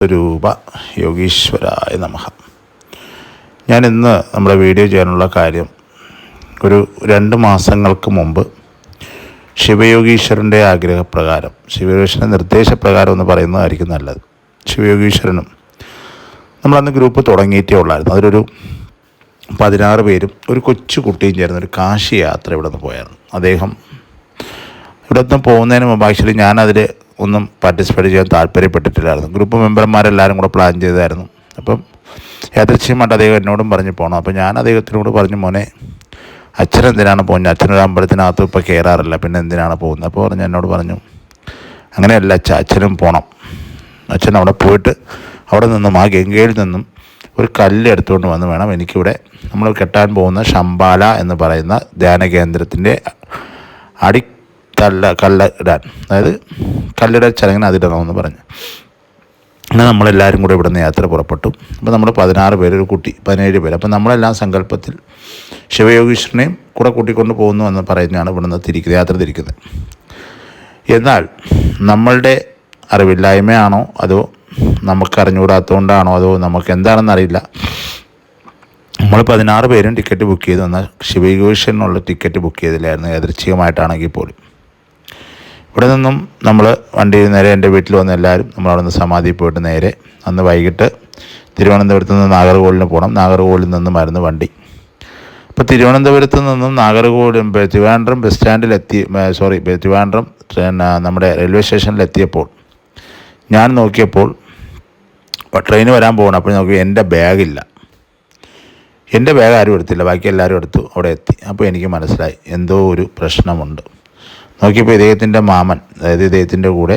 രൂപ യോഗീശ്വരായ നമഃ. ഞാൻ ഇന്ന് നമ്മുടെ വീഡിയോ ചെയ്യാനുള്ള കാര്യം, ഒരു 2 മാസങ്ങൾക്ക് മുമ്പ് ശിവയോഗീശ്വരൻ്റെ ആഗ്രഹപ്രകാരം, ശിവയോഗീശ്വരൻ്റെ നിർദ്ദേശപ്രകാരം എന്ന് പറയുന്നതായിരിക്കും നല്ലത്. ശിവയോഗീശ്വരനും നമ്മളന്ന് ഗ്രൂപ്പ് തുടങ്ങിയിട്ടേ ഉള്ളായിരുന്നു. അതിലൊരു 16 പേരും ഒരു കൊച്ചു കുട്ടിയും ചേർന്ന് ഒരു കാശി യാത്ര ഇവിടെ നിന്ന് പോയായിരുന്നു. അദ്ദേഹം ഇവിടെ നിന്ന് പോകുന്നതിന് മുമ്പ് ആക്ച്വലി ഞാനതിൽ ഒന്നും പാർട്ടിസിപ്പേറ്റ് ചെയ്യാൻ താല്പര്യപ്പെട്ടിട്ടില്ലായിരുന്നു. ഗ്രൂപ്പ് മെമ്പർമാരെല്ലാവരും കൂടെ പ്ലാൻ ചെയ്തായിരുന്നു. അപ്പം യാദൃച്ഛികമായിട്ട് അദ്ദേഹം എന്നോടും പറഞ്ഞ് പോകണം. അപ്പോൾ ഞാൻ അദ്ദേഹത്തിനോട് പറഞ്ഞു, മോനെ അച്ഛനെന്തിനാണ് പോകുന്നത്? അച്ഛനൊരു അമ്പലത്തിനകത്ത് ഇപ്പോൾ കയറാറില്ല, പിന്നെ എന്തിനാണ് പോകുന്നത്? അപ്പോൾ എന്നോട് പറഞ്ഞു, അങ്ങനെയല്ല അച്ഛനും പോകണം. അച്ഛൻ അവിടെ പോയിട്ട് അവിടെ നിന്നും ആ ഗംഗയിൽ നിന്നും ഒരു കല്ല് എടുത്തുകൊണ്ട് വന്ന് വേണം എനിക്കിവിടെ നമ്മൾ കെട്ടാൻ പോകുന്ന ശംബാല എന്ന് പറയുന്ന ധ്യാന കേന്ദ്രത്തിൻ്റെ കല്ല് ഇടാൻ, അതായത് കല്ലിടൽ ചടങ്ങിന് അതിടണമെന്ന് പറഞ്ഞു. അങ്ങനെ നമ്മളെല്ലാവരും കൂടെ ഇവിടെ നിന്ന് യാത്ര പുറപ്പെട്ടു. അപ്പോൾ നമ്മൾ 16 പേര്, ഒരു കുട്ടി 17 പേര്. അപ്പോൾ നമ്മളെല്ലാം സങ്കല്പത്തിൽ ശിവയോഗീശ്വരനെയും കൂടെ കൂട്ടിക്കൊണ്ട് പോകുന്നു എന്ന് പറഞ്ഞാണ് ഇവിടെ നിന്ന് യാത്ര തിരിക്കുന്നത്. എന്നാൽ നമ്മളുടെ അറിവില്ലായ്മയാണോ അതോ നമുക്കറിഞ്ഞുകൂടാത്തതുകൊണ്ടാണോ അതോ നമുക്ക് എന്താണെന്നറിയില്ല, നമ്മൾ 16 പേരും ടിക്കറ്റ് ബുക്ക് ചെയ്തു. എന്നാൽ ശിവയോഗീശ്വരനുള്ള ടിക്കറ്റ് ബുക്ക് ചെയ്തില്ലായിരുന്നു, യാദൃച്ഛികമായിട്ടാണെങ്കിൽ പോലും. ഇവിടെ നിന്നും നമ്മൾ വണ്ടിയിൽ നേരെ എൻ്റെ വീട്ടിൽ വന്ന് എല്ലാവരും നമ്മളവിടെ നിന്ന് സമാധിയിൽ പോയിട്ട് നേരെ അന്ന് വൈകിട്ട് തിരുവനന്തപുരത്ത് നിന്ന് നാഗർകോവിലിന് പോകണം. നാഗർകോവിലിൽ നിന്നുമായിരുന്നു വണ്ടി. അപ്പോൾ തിരുവനന്തപുരത്ത് നിന്നും ട്രിവാൻഡ്രം ബസ് സ്റ്റാൻഡിലെത്തി, ട്രിവാൻഡ്രം നമ്മുടെ റെയിൽവേ സ്റ്റേഷനിലെത്തിയപ്പോൾ ഞാൻ നോക്കിയപ്പോൾ ട്രെയിൻ വരാൻ പോകണം. അപ്പോൾ നോക്കി എൻ്റെ ബാഗില്ല. എൻ്റെ ബാഗ് ആരും എടുത്തില്ല, ബാക്കി എല്ലാവരും എടുത്തു. അവിടെ എത്തി. അപ്പോൾ എനിക്ക് മനസ്സിലായി എന്തോ ഒരു പ്രശ്നമുണ്ട്. നോക്കിയപ്പോൾ ഇദ്ദേഹത്തിൻ്റെ മാമൻ, അതായത് ഇദ്ദേഹത്തിൻ്റെ കൂടെ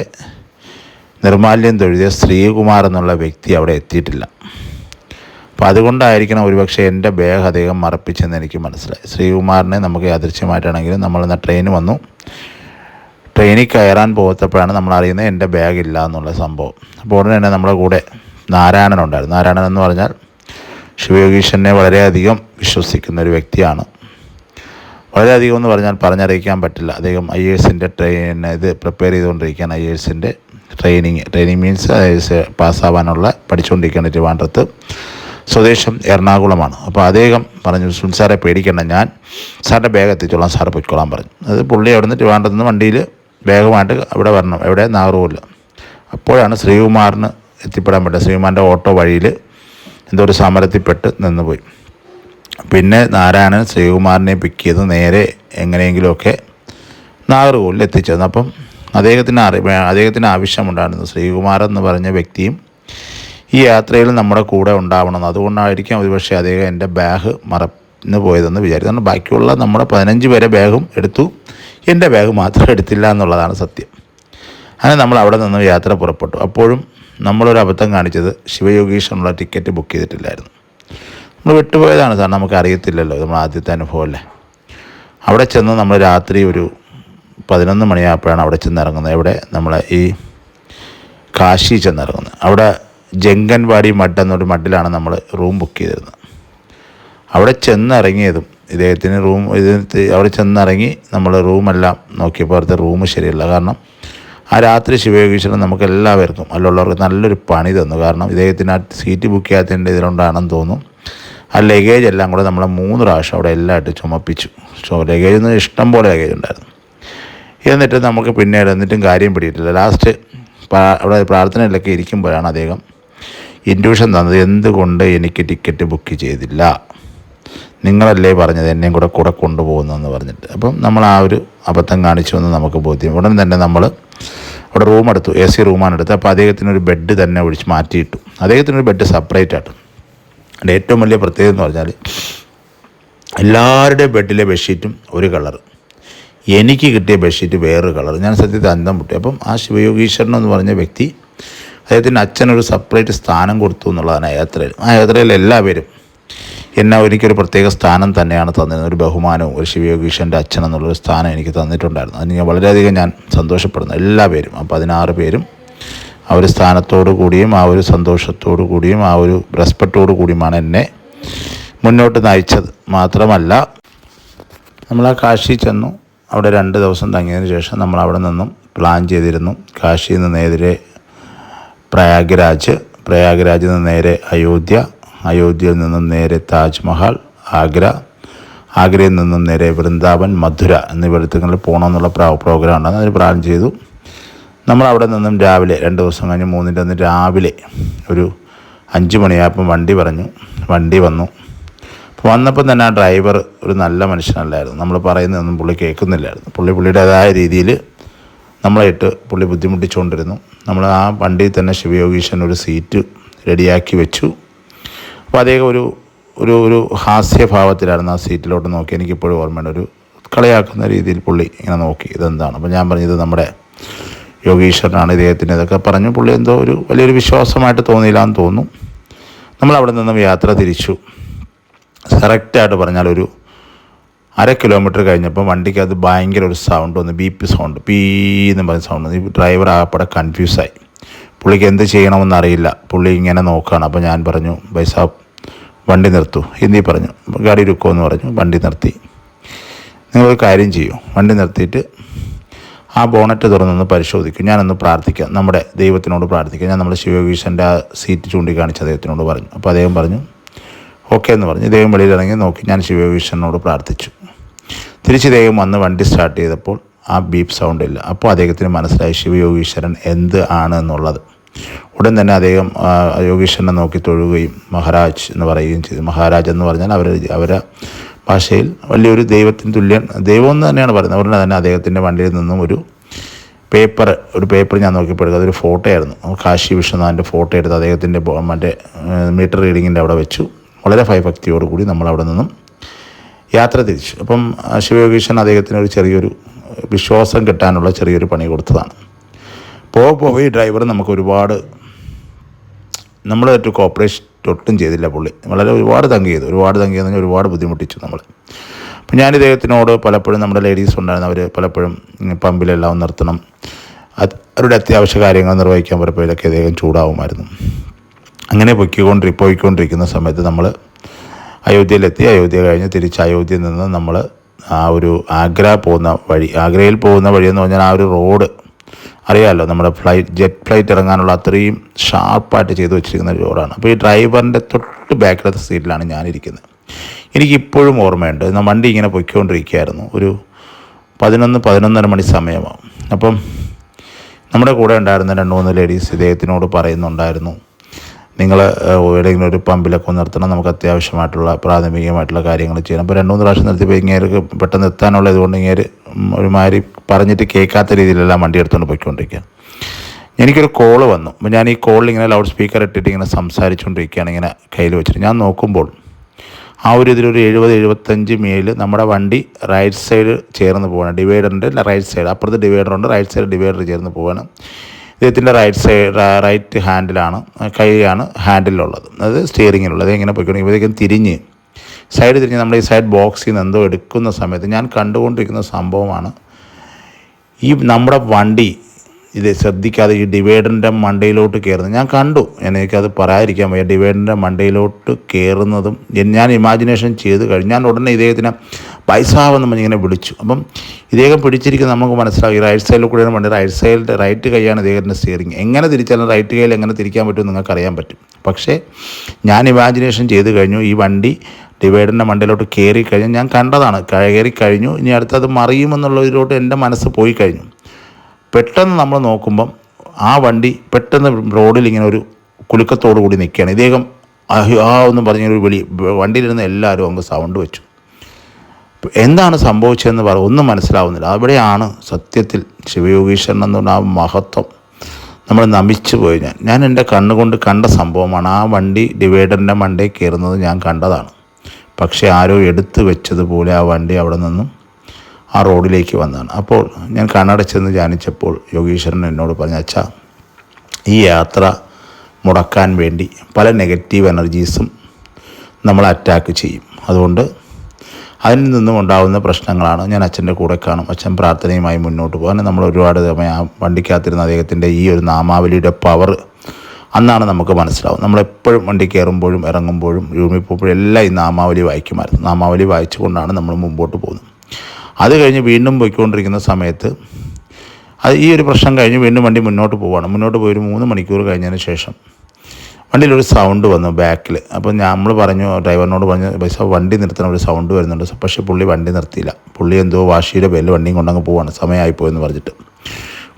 നിർമാല്യം തൊഴുതിയ ശ്രീകുമാർ എന്നുള്ള വ്യക്തി അവിടെ എത്തിയിട്ടില്ല. അപ്പോൾ അതുകൊണ്ടായിരിക്കണം ഒരുപക്ഷെ എൻ്റെ ബാഗ് അദ്ദേഹം മറപ്പിച്ചെന്ന് എനിക്ക് മനസ്സിലായി. ശ്രീകുമാറിനെ നമുക്ക് യാദൃച്ഛ്യമായിട്ടാണെങ്കിലും നമ്മളെന്ന ട്രെയിൻ വന്നു. ട്രെയിനിൽ കയറാൻ പോകത്തപ്പോഴാണ് നമ്മൾ അറിയുന്നത് എൻ്റെ ബാഗില്ല എന്നുള്ള സംഭവം. അപ്പോൾ ഉടനെ തന്നെ നമ്മുടെ കൂടെ നാരായണനുണ്ടായിരുന്നു. നാരായണൻ എന്ന് പറഞ്ഞാൽ ശിവയോഗീശ്വരനെ വളരെയധികം വിശ്വസിക്കുന്ന ഒരു വ്യക്തിയാണ്. വളരെയധികം എന്ന് പറഞ്ഞാൽ പറഞ്ഞറിയിക്കാൻ പറ്റില്ല. അദ്ദേഹം IASൻ്റെ പ്രിപ്പയർ ചെയ്തുകൊണ്ടിരിക്കുകയാണ്. IASൻ്റെ ട്രെയിനിങ് മീൻസ് പാസ്സാവാനുള്ള പഠിച്ചുകൊണ്ടിരിക്കുകയാണ്. ട്രിവാൻഡ്രത്ത്, സ്വദേശം എറണാകുളമാണ്. അപ്പോൾ അദ്ദേഹം പറഞ്ഞു, സാറെ പേടിക്കേണ്ട, ഞാൻ സാറിൻ്റെ ബാഗ് എത്തിച്ചോളാം, സാറ് പൊയ്ക്കോളാൻ പറഞ്ഞു. അത് പുള്ളി അവിടെ നിന്ന് ട്രിവാൻഡ്രത്ത് നിന്ന് വണ്ടിയിൽ ബാഗുമായിട്ട് അവിടെ വരണം, എവിടെ നാഗർകോവിൽ. അപ്പോഴാണ് ശ്രീകുമാറിന് എത്തിപ്പെടാൻ പറ്റുക. ശ്രീകുമാറിൻ്റെ ഓട്ടോ വഴിയിൽ എന്തോ ഒരു സമരത്തിൽപ്പെട്ട് നിന്നുപോയി. പിന്നെ നാരായണൻ ശ്രീകുമാറിനെ പിക്ക് ചെയ്ത് നേരെ എങ്ങനെയെങ്കിലുമൊക്കെ നാഗർകോവിലിൽ എത്തിച്ചേർന്നു. അപ്പം അദ്ദേഹത്തിന് ആവശ്യമുണ്ടായിരുന്നു ശ്രീകുമാർ എന്ന് പറഞ്ഞ വ്യക്തിയും ഈ യാത്രയിൽ നമ്മുടെ കൂടെ ഉണ്ടാവണം. അതുകൊണ്ടായിരിക്കാം ഒരുപക്ഷെ അദ്ദേഹം എൻ്റെ ബാഗ് മറന്നു പോയതെന്ന് വിചാരിക്കുന്നു. ബാക്കിയുള്ള നമ്മുടെ 15 പേരെ ബാഗും എടുത്തു, എൻ്റെ ബാഗ് മാത്രം എടുത്തില്ല എന്നുള്ളതാണ് സത്യം. അങ്ങനെ നമ്മൾ അവിടെ നിന്ന് യാത്ര പുറപ്പെട്ടു. അപ്പോഴും നമ്മളൊരു അബദ്ധം കാണിച്ചത് ശിവയോഗീശ്വരനുള്ള ടിക്കറ്റ് ബുക്ക് ചെയ്തിട്ടില്ലായിരുന്നു. നമ്മൾ വിട്ടുപോയതാണ് സാർ, നമുക്ക് അറിയത്തില്ലല്ലോ, നമ്മൾ ആദ്യത്തെ അനുഭവമല്ലേ. അവിടെ ചെന്ന് നമ്മൾ രാത്രി ഒരു 11 മണിയായപ്പോഴാണ് അവിടെ ചെന്നിറങ്ങുന്നത്. ഇവിടെ നമ്മൾ ഈ കാശി ചെന്നിറങ്ങുന്നത്. അവിടെ ജംഗൻവാടി മഡ് എന്നൊരു മഡിലാണ് നമ്മൾ റൂം ബുക്ക് ചെയ്തിരുന്നത്. അവിടെ ചെന്നിറങ്ങിയതും ഇദ്ദേഹത്തിന് അവിടെ ചെന്നിറങ്ങി നമ്മൾ റൂമെല്ലാം നോക്കിയപ്പോൾ അവിടുത്തെ റൂം ശരിയല്ല. കാരണം ആ രാത്രി ശിവയോഗീശ്വരൻ നമുക്ക് എല്ലാവർക്കും അല്ലുള്ളവർക്ക് നല്ലൊരു പണി തന്നു. കാരണം ഇദ്ദേഹത്തിന് ആ സീറ്റ് ബുക്ക് ചെയ്യാത്തതിൻ്റെ ഇതിലുണ്ടാണെന്ന് തോന്നുന്നു. ആ ലഗേജ് എല്ലാം കൂടെ നമ്മൾ 3 പ്രാവശ്യം അവിടെ എല്ലാം ഇട്ട് ചുമപ്പിച്ചു. ലഗേജിൽ നിന്ന് ഇഷ്ടം പോലെ ലഗേജ് ഉണ്ടായിരുന്നു. എന്നിട്ട് നമുക്ക് പിന്നീട് എന്നിട്ടും കാര്യം പിടിയിട്ടില്ല. ലാസ്റ്റ് അവിടെ പ്രാർത്ഥനയിലൊക്കെ ഇരിക്കുമ്പോഴാണ് അദ്ദേഹം ഇൻഡ്യൂഷൻ തന്നത്, എന്തുകൊണ്ട് എനിക്ക് ടിക്കറ്റ് ബുക്ക് ചെയ്തില്ല, നിങ്ങളല്ലേ പറഞ്ഞത് എന്നെയും കൂടെ കൊണ്ടുപോകുന്നതെന്ന് പറഞ്ഞിട്ട്. അപ്പം നമ്മൾ ആ ഒരു അബദ്ധം കാണിച്ചു എന്ന് നമുക്ക് ബോധ്യം. ഉടൻ തന്നെ നമ്മൾ അവിടെ റൂം എടുത്തു, AC റൂമാണ് എടുത്തത്. അപ്പോൾ അദ്ദേഹത്തിനൊരു ബെഡ് തന്നെ ഒഴിച്ച് മാറ്റിയിട്ടു. അദ്ദേഹത്തിനൊരു ബെഡ് സെപ്പറേറ്റ് ആയിട്ട്. അതിൻ്റെ ഏറ്റവും വലിയ പ്രത്യേകത എന്ന് പറഞ്ഞാൽ എല്ലാവരുടെയും ബെഡിലെ ബെഡ്ഷീറ്റും ഒരു കളർ, എനിക്ക് കിട്ടിയ ബെഡ്ഷീറ്റ് വേറൊരു കളർ. ഞാൻ സത്യത്തിൽ അന്തം മുട്ടി. അപ്പം ആ ശിവയോഗീശ്വരൻ എന്ന് പറഞ്ഞ വ്യക്തി, അദ്ദേഹത്തിൻ്റെ അച്ഛനൊരു സെപ്പറേറ്റ് സ്ഥാനം കൊടുത്തു എന്നുള്ളതാണ് ആ യാത്രയിൽ. ആ യാത്രയിൽ എല്ലാവരും എനിക്കൊരു പ്രത്യേക സ്ഥാനം തന്നെയാണ് തന്നിരുന്നത്. ഒരു ബഹുമാനവും ഒരു ശിവയോഗീശ്വരൻ്റെ അച്ഛൻ എന്നുള്ളൊരു സ്ഥാനം എനിക്ക് തന്നിട്ടുണ്ടായിരുന്നു. അതിന് വളരെയധികം ഞാൻ സന്തോഷപ്പെടുന്നു. എല്ലാവരും, ആ 16 പേരും ആ ഒരു സ്ഥാനത്തോടു കൂടിയും ആ ഒരു സന്തോഷത്തോടു കൂടിയും ആ ഒരു റെസ്പെക്റ്റോടു കൂടിയുമാണ് എന്നെ മുന്നോട്ട് നയിച്ചത്. മാത്രമല്ല, നമ്മൾ ആ കാശി ചെന്നു. അവിടെ 2 ദിവസം തങ്ങിയതിന് ശേഷം നമ്മൾ അവിടെ നിന്നും പ്ലാൻ ചെയ്തിരുന്നു കാശിയിൽ നിന്ന് നേരെ പ്രയാഗ്രാജ്, പ്രയാഗ്രാജിൽ നിന്ന് നേരെ അയോധ്യ, അയോധ്യയിൽ നിന്നും നേരെ താജ്മഹൽ, ആഗ്രയിൽ നിന്നും നേരെ വൃന്ദാവൻ, മധുര എന്നിവിടങ്ങളിൽ പോകണമെന്നുള്ള പ്രോഗ്രാം ഉണ്ടായിരുന്നു. അതിന് പ്ലാൻ ചെയ്തു. നമ്മളവിടെ നിന്നും രാവിലെ 2 ദിവസം കഴിഞ്ഞ് 3-ൻ്റെ അന്ന് രാവിലെ ഒരു 5 മണിയായപ്പം വണ്ടി വന്നു. അപ്പോൾ വന്നപ്പം തന്നെ ആ ഡ്രൈവർ ഒരു നല്ല മനുഷ്യനല്ലായിരുന്നു. നമ്മൾ പറയുന്നതൊന്നും പുള്ളി കേൾക്കുന്നില്ലായിരുന്നു. പുള്ളിയുടേതായ രീതിയിൽ നമ്മളായിട്ട് പുള്ളി ബുദ്ധിമുട്ടിച്ചുകൊണ്ടിരുന്നു. നമ്മൾ ആ വണ്ടിയിൽ തന്നെ ശിവയോഗീശൻ ഒരു സീറ്റ് റെഡിയാക്കി വെച്ചു. അപ്പോൾ അദ്ദേഹം ഒരു ഹാസ്യഭാവത്തിലായിരുന്നു ആ സീറ്റിലോട്ട് നോക്കി. എനിക്കിപ്പോഴും ഓർമ്മയുണ്ട്, ഒരു കളിയാക്കുന്ന രീതിയിൽ പുള്ളി ഇങ്ങനെ നോക്കി, ഇതെന്താണ്. അപ്പോൾ ഞാൻ പറഞ്ഞത് നമ്മുടെ യോഗീശ്വരനാണ്, ഇദ്ദേഹത്തിൻ്റെ ഇതൊക്കെ പറഞ്ഞു. പുള്ളി എന്തോ ഒരു വലിയൊരു വിശ്വാസമായിട്ട് തോന്നിയില്ല എന്ന് തോന്നുന്നു. നമ്മളവിടെ നിന്നും യാത്ര തിരിച്ചു. കറക്റ്റായിട്ട് പറഞ്ഞാൽ ഒരു 1/2 കിലോമീറ്റർ കഴിഞ്ഞപ്പോൾ വണ്ടിക്ക് അത് ഭയങ്കര ഒരു സൗണ്ട് വന്നു, ബീപ്പ് സൗണ്ട്, പീന്ന് പറഞ്ഞ സൗണ്ട് വന്നു. ഈ ഡ്രൈവർ ആകപ്പെടെ കൺഫ്യൂസായി. പുള്ളിക്ക് എന്ത് ചെയ്യണമെന്നറിയില്ല. പുള്ളി ഇങ്ങനെ നോക്കുകയാണ്. അപ്പോൾ ഞാൻ പറഞ്ഞു, ബൈ സാബ് വണ്ടി നിർത്തൂ, ഹിന്ദി പറഞ്ഞു. ഗാഡി രുക്കോ എന്ന് പറഞ്ഞു. വണ്ടി നിർത്തി. നിങ്ങളൊരു കാര്യം ചെയ്യൂ, വണ്ടി നിർത്തിയിട്ട് ആ ബോണറ്റ് തുറന്നൊന്ന് പരിശോധിക്കും, ഞാനൊന്ന് പ്രാർത്ഥിക്കാം, നമ്മുടെ ദൈവത്തിനോട് പ്രാർത്ഥിക്കാം. ഞാൻ നമ്മുടെ ശിവയോഗീശൻ്റെ ആ സീറ്റ് ചൂണ്ടിക്കാണിച്ച് അദ്ദേഹത്തിനോട് പറഞ്ഞു. അപ്പോൾ അദ്ദേഹം പറഞ്ഞു ഓക്കെ എന്ന് പറഞ്ഞു. ഇദ്ദേഹം വെളിയിലിറങ്ങി നോക്കി. ഞാൻ ശിവയോഗീശനോട് പ്രാർത്ഥിച്ചു. തിരിച്ച് ഇദ്ദേഹം വന്ന് വണ്ടി സ്റ്റാർട്ട് ചെയ്തപ്പോൾ ആ ബീപ്പ് സൗണ്ട് ഇല്ല. അപ്പോൾ അദ്ദേഹത്തിന് മനസ്സിലായി ശിവയോഗീശ്വരൻ എന്ത് ആണ് എന്നുള്ളത്. ഉടൻ തന്നെ അദ്ദേഹം യോഗീശ്വരനെ നോക്കി തൊഴുകയും മഹാരാജ് എന്ന് പറയുകയും ചെയ്തു. മഹാരാജ് എന്ന് പറഞ്ഞാൽ അവരുടെ ഭാഷയിൽ വലിയൊരു ദൈവത്തിന് തുല്യൻ, ദൈവം എന്ന് തന്നെയാണ് പറയുന്നത്. ഉടനെ തന്നെ അദ്ദേഹത്തിൻ്റെ വണ്ടിയിൽ നിന്നും ഒരു പേപ്പർ ഞാൻ നോക്കിയപ്പോൾ അതൊരു ഫോട്ടോ ആയിരുന്നു. കാശി വിശ്വനാഥൻ്റെ ഫോട്ടോ എടുത്ത് അദ്ദേഹത്തിൻ്റെ മറ്റേ മീറ്റർ റീഡിങ്ങിൻ്റെ അവിടെ വെച്ചു. വളരെ ഭയഭക്തിയോടുകൂടി നമ്മളവിടെ നിന്നും യാത്ര തിരിച്ചു. അപ്പം ശിവയോഗീശൻ അദ്ദേഹത്തിന് ഒരു ചെറിയൊരു വിശ്വാസം കിട്ടാനുള്ള ചെറിയൊരു പണി കൊടുത്തതാണ്. പോകെ ഈ ഡ്രൈവർ നമുക്ക് നമ്മളായിട്ട് കോപ്പറേഷൻ ഒട്ടും ചെയ്തില്ല. പുള്ളി ഒരുപാട് തങ്കി ചെയ്തെന്ന് ഒരുപാട് ബുദ്ധിമുട്ടിച്ചു നമ്മൾ. അപ്പം ഞാൻ ഇദ്ദേഹത്തിനോട് പലപ്പോഴും, നമ്മുടെ ലേഡീസ് ഉണ്ടായിരുന്നു, അവർ പലപ്പോഴും പമ്പിലെല്ലാം നിർത്തണം, അവരുടെ അത്യാവശ്യ കാര്യങ്ങൾ നിർവഹിക്കാൻ പലപ്പോഴൊക്കെ ഇദ്ദേഹം ചൂടാവുമായിരുന്നു. അങ്ങനെ പോയിക്കൊണ്ടിരിക്കുന്ന സമയത്ത് നമ്മൾ അയോധ്യയിലെത്തി. അയോധ്യ കഴിഞ്ഞ് തിരിച്ച് അയോധ്യയിൽ നിന്ന് നമ്മൾ ആ ഒരു ആഗ്രയിൽ പോകുന്ന വഴി എന്ന് പറഞ്ഞാൽ ആ ഒരു റോഡ് അറിയാമല്ലോ, നമ്മുടെ ജെറ്റ് ഫ്ലൈറ്റ് ഇറങ്ങാനുള്ള അത്രയും ഷാർപ്പായിട്ട് ചെയ്ത് വെച്ചിരിക്കുന്ന ഒരു റോഡാണ്. അപ്പോൾ ഈ ഡ്രൈവറിൻ്റെ തൊട്ട് ബാക്കിലത്തെ സീറ്റിലാണ് ഞാനിരിക്കുന്നത്. എനിക്കിപ്പോഴും ഓർമ്മയുണ്ട്, വണ്ടി ഇങ്ങനെ പൊയ്ക്കൊണ്ടിരിക്കുകയായിരുന്നു. ഒരു 11-11:30 മണി സമയമാവും. അപ്പം നമ്മുടെ കൂടെ ഉണ്ടായിരുന്ന 2-3 ലേഡീസ് ഇദ്ദേഹത്തിനോട് പറയുന്നുണ്ടായിരുന്നു, നിങ്ങൾ എവിടെയെങ്കിലും ഒരു പമ്പിലൊക്കെ നിർത്തണം, നമുക്ക് അത്യാവശ്യമായിട്ടുള്ള പ്രാഥമികമായിട്ടുള്ള കാര്യങ്ങൾ ചെയ്യണം. അപ്പോൾ 2-3 പ്രാവശ്യം നിർത്തിയപ്പോൾ ഇങ്ങേർക്ക് പെട്ടെന്ന് എത്താനുള്ളത് കൊണ്ട് ഇങ്ങേര് ഒരുമാതിരി പറഞ്ഞിട്ട് കേൾക്കാത്ത രീതിയിലെല്ലാം വണ്ടി എടുത്തുകൊണ്ട് പോയിക്കൊണ്ടിരിക്കുക. എനിക്കൊരു കോള് വന്നു. അപ്പോൾ ഞാൻ ഈ കോളിൽ ഇങ്ങനെ ലൗഡ് സ്പീക്കർ ഇട്ടിട്ട് ഇങ്ങനെ സംസാരിച്ചുകൊണ്ടിരിക്കുകയാണ്, ഇങ്ങനെ കയ്യിൽ വെച്ചിട്ട്. ഞാൻ നോക്കുമ്പോൾ ആ ഒരു ഇതിലൊരു 70-75 മീൽ നമ്മുടെ വണ്ടി റൈറ്റ് സൈഡ് ചേർന്ന് പോകണം. ഡിവൈഡറിൻ്റെ റൈറ്റ് സൈഡ്, അപ്പുറത്ത് ഡിവൈഡറുണ്ട്, റൈറ്റ് സൈഡ് ഡിവൈഡർ ചേർന്ന് പോകണം. ഇദ്ദേഹത്തിൻ്റെ റൈറ്റ് ഹാൻഡിലാണ്, കൈയാണ് ഹാൻഡിലുള്ളത്, അത് സ്റ്റിയറിങ്ങിലുള്ളത്. ഇങ്ങനെ പോയിക്കൊണ്ടിരിക്കുമ്പോഴത്തേക്കും തിരിഞ്ഞ് സൈഡ് തിരിഞ്ഞ് നമ്മുടെ ഈ സൈഡ് ബോക്സിൽ നിന്ന് എന്തോ എടുക്കുന്ന സമയത്ത് ഞാൻ കണ്ടുകൊണ്ടിരിക്കുന്ന സംഭവമാണ്, ഈ നമ്മുടെ വണ്ടി ഇത് ശ്രദ്ധിക്കാതെ ഈ ഡിവൈഡറിൻ്റെ മണ്ടയിലോട്ട് കയറുന്നത് ഞാൻ കണ്ടു. എനിക്കത് പറയാതിരിക്കാൻ വയ്യ. ഡിവൈഡറിൻ്റെ മണ്ടയിലോട്ട് കയറുന്നതും ഞാൻ ഇമാജിനേഷൻ ചെയ്ത് കഴിഞ്ഞ് ഞാൻ ഉടനെ ഇദ്ദേഹത്തിനെ പൈസാവെന്ന് പറഞ്ഞിങ്ങനെ വിളിച്ചു. അപ്പം ഇദ്ദേഹം പിടിച്ചിരിക്കുന്നത് നമുക്ക് മനസ്സിലാക്കി റൈറ്റ് സൈഡിൽ കൂടെയാണ് വണ്ടി, റൈറ്റ് കൈയാണ് ഇദ്ദേഹത്തിൻ്റെ സ്റ്റിയറിങ്. എങ്ങനെ തിരിച്ചാലും റൈറ്റ് കൈയിൽ എങ്ങനെ തിരിക്കാൻ പറ്റുമെന്ന് നിങ്ങൾക്ക് അറിയാൻ പറ്റും. പക്ഷേ ഞാൻ ഇമാജിനേഷൻ ചെയ്ത് കഴിഞ്ഞു, ഈ വണ്ടി ഡിവൈഡറിൻ്റെ മണ്ടയിലോട്ട് കയറി കഴിഞ്ഞു. ഞാൻ കണ്ടതാണ്, കയറി കഴിഞ്ഞു, ഇനി അടുത്തത് മറിയുമെന്നുള്ളതിലോട്ട് എൻ്റെ മനസ്സ് പോയി കഴിഞ്ഞു. പെട്ടെന്ന് നമ്മൾ നോക്കുമ്പം ആ വണ്ടി പെട്ടെന്ന് റോഡിൽ ഇങ്ങനെ ഒരു കുലുക്കത്തോടു കൂടി നിൽക്കുകയാണ്. ഇദ്ദേഹം ഒന്നും പറഞ്ഞൊരു വണ്ടിയിലിരുന്ന് എല്ലാവരും അങ്ങ് സൗണ്ട് വെച്ചു. എന്താണ് സംഭവിച്ചതെന്ന് ഒന്നും മനസ്സിലാവുന്നില്ല. അവിടെയാണ് സത്യത്തിൽ ശിവയോഗീശ്വരൻ എന്നുള്ള ആ മഹത്വം നമ്മൾ നമിച്ചു പോയി. ഞാൻ എൻ്റെ കണ്ണുകൊണ്ട് കണ്ട സംഭവമാണ്. ആ വണ്ടി ഡിവൈഡറിൻ്റെ മണ്ടയിൽ കയറുന്നത് ഞാൻ കണ്ടതാണ്. പക്ഷേ ആരോ എടുത്തു വെച്ചതുപോലെ ആ വണ്ടി അവിടെ നിന്നും ആ റോഡിലേക്ക് വന്നതാണ്. അപ്പോൾ ഞാൻ കണ്ണടച്ചെന്ന് ധ്യാനിച്ചപ്പോൾ യോഗീശ്വരൻ എന്നോട് പറഞ്ഞു, അച്ഛാ, ഈ യാത്ര മുടക്കാൻ വേണ്ടി പല നെഗറ്റീവ് എനർജീസും നമ്മളെ അറ്റാക്ക് ചെയ്യും. അതുകൊണ്ട് അതിൽ നിന്നും ഉണ്ടാകുന്ന പ്രശ്നങ്ങളാണ്. ഞാൻ അച്ഛൻ്റെ കൂടെ കാണും, അച്ഛൻ പ്രാർത്ഥനയുമായി മുന്നോട്ട് പോകും. അങ്ങനെ നമ്മൾ ഒരുപാട് സമയം ആ വണ്ടിക്കകത്തിരുന്ന അദ്ദേഹത്തിൻ്റെ ഈ ഒരു നാമാവലിയുടെ പവർ അന്നാണ് നമുക്ക് മനസ്സിലാവും. നമ്മളെപ്പോഴും വണ്ടി കയറുമ്പോഴും ഇറങ്ങുമ്പോഴും റൂമിൽ പോകുമ്പോഴും എല്ലാം ഈ നാമാവലി വായിക്കുമായിരുന്നു. നാമാവലി വായിച്ചുകൊണ്ടാണ് നമ്മൾ മുമ്പോട്ട് പോകുന്നത്. അത് കഴിഞ്ഞ് വീണ്ടും പോയിക്കൊണ്ടിരിക്കുന്ന സമയത്ത് ഈ ഒരു പ്രശ്നം കഴിഞ്ഞ് വീണ്ടും വണ്ടി മുന്നോട്ട് പോവുകയാണ്. മുന്നോട്ട് പോയി ഒരു 3 മണിക്കൂർ കഴിഞ്ഞതിന് ശേഷം വണ്ടിയിലൊരു സൗണ്ട് വന്നു ബാക്കിൽ. അപ്പോൾ നമ്മൾ പറഞ്ഞു, ഡ്രൈവറിനോട് പറഞ്ഞു, ബൈസ വണ്ടി നിർത്തണം, ഒരു സൗണ്ട് വരുന്നുണ്ട്. പക്ഷേ പുള്ളി വണ്ടി നിർത്തിയില്ല. പുള്ളി എന്തോ വാശിയുടെ പേരിൽ വണ്ടിയും കൊണ്ടങ്ങ് പോവാണ്, സമയമായിപ്പോയെന്ന് പറഞ്ഞിട്ട്.